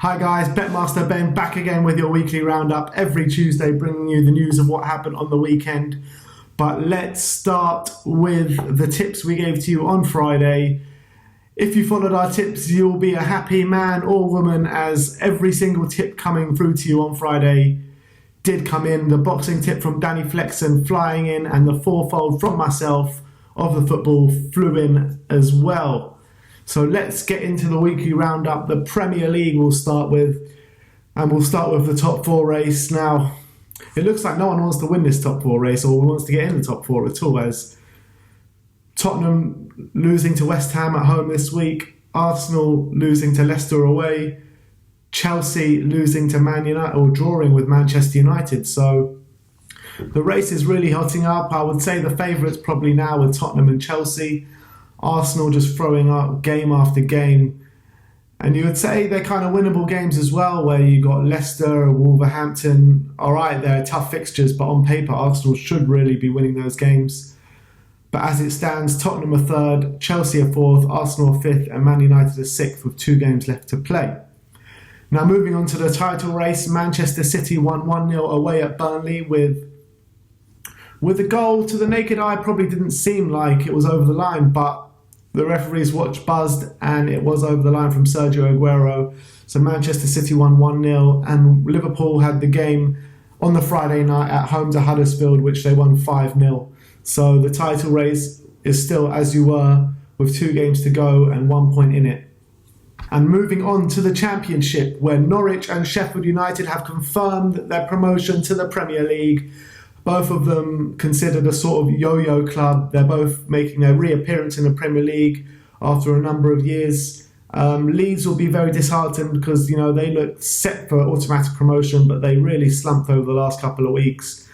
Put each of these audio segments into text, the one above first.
Hi guys, Betmaster Ben back again with your weekly roundup every Tuesday, bringing you the news of what happened on the weekend. But let's start with the tips we gave to you on Friday. If you followed our tips, you'll be a happy man or woman, as every single tip coming through to you on Friday did come in. The boxing tip from Danny Flexen flying in, and the fourfold from myself of the football flew in as well. So let's get into the weekly roundup. The Premier League we'll start with, and we'll start with the top four race. Now, it looks like no one wants to win this top four race or wants to get in the top four at all, as Tottenham losing to West Ham at home this week, Arsenal losing to Leicester away, Chelsea losing to Man United or drawing with Manchester United. So the race is really hotting up. I would say the favourites probably now with Tottenham and Chelsea. Arsenal just throwing up game after game. And you would say they're kind of winnable games as well, where you got Leicester, Wolverhampton. All right, they're tough fixtures, but on paper, Arsenal should really be winning those games. But as it stands, Tottenham are third, Chelsea are fourth, Arsenal are fifth, and Man United are sixth with 2 games left to play. Now moving on to the title race, Manchester City won 1-0 away at Burnley with a goal to the naked eye. Probably didn't seem like it was over the line, but the referee's watch buzzed and it was over the line from Sergio Aguero. So Manchester City won 1-0, and Liverpool had the game on the Friday night at home to Huddersfield, which they won 5-0. So the title race is still as you were, with 2 games to go and 1 point in it. And moving on to the Championship, where Norwich and Sheffield United have confirmed their promotion to the Premier League. Both of them considered a sort of yo-yo club. They're both making their reappearance in the Premier League after a number of years. Leeds will be very disheartened because, they looked set for automatic promotion, but they really slumped over the last couple of weeks.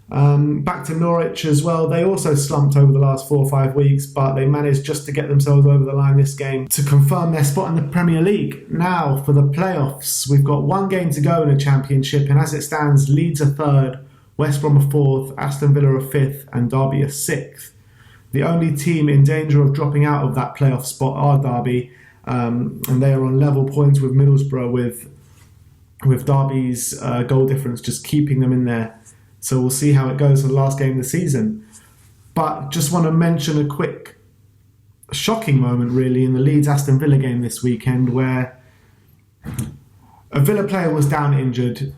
Back to Norwich as well. They also slumped over the last 4 or 5 weeks, but they managed just to get themselves over the line this game to confirm their spot in the Premier League. Now for the playoffs, we've got 1 game to go in the Championship, and as it stands, Leeds are third, West Brom are fourth, Aston Villa are fifth, and Derby are sixth. The only team in danger of dropping out of that playoff spot are Derby, and they are on level points with Middlesbrough, with Derby's goal difference just keeping them in there. So we'll see how it goes for the last game of the season. But just want to mention a quick shocking moment really in the Leeds-Aston Villa game this weekend, where a Villa player was down injured.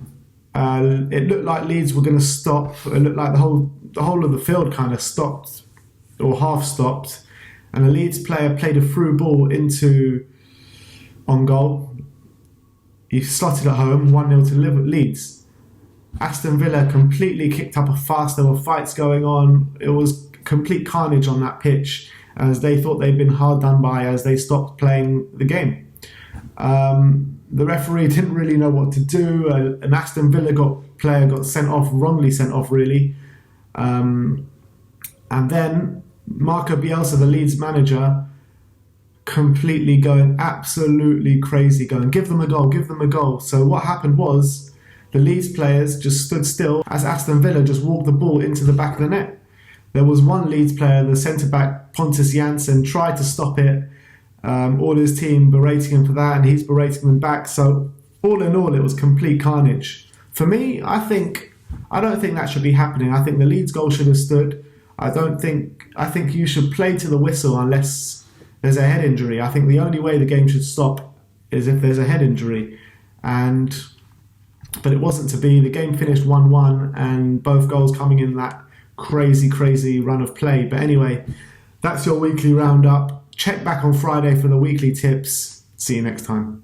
It looked like Leeds were going to stop. It looked like the whole of the field kind of stopped, or half stopped, and a Leeds player played a through ball on goal. He slotted it home, 1-0 to Leeds. Aston Villa completely kicked up a fuss. There were fights going on. It was complete carnage on that pitch, as they thought they'd been hard done by as they stopped playing the game. The referee didn't really know what to do. An Aston Villa player got sent off, wrongly sent off really. And then Marco Bielsa, the Leeds manager, completely going absolutely crazy, going, give them a goal, give them a goal. So what happened was the Leeds players just stood still as Aston Villa just walked the ball into the back of the net. There was one Leeds player, the centre-back Pontus Jansson, tried to stop it. All his team berating him for that, and he's berating them back. So all in all, it was complete carnage. For me, I don't think that should be happening. I think the Leeds goal should have stood. I think you should play to the whistle unless there's a head injury. I think the only way the game should stop is if there's a head injury. But it wasn't to be. The game finished 1-1, and both goals coming in that crazy run of play. But anyway, that's your weekly roundup. Check back on Friday for the weekly tips. See you next time.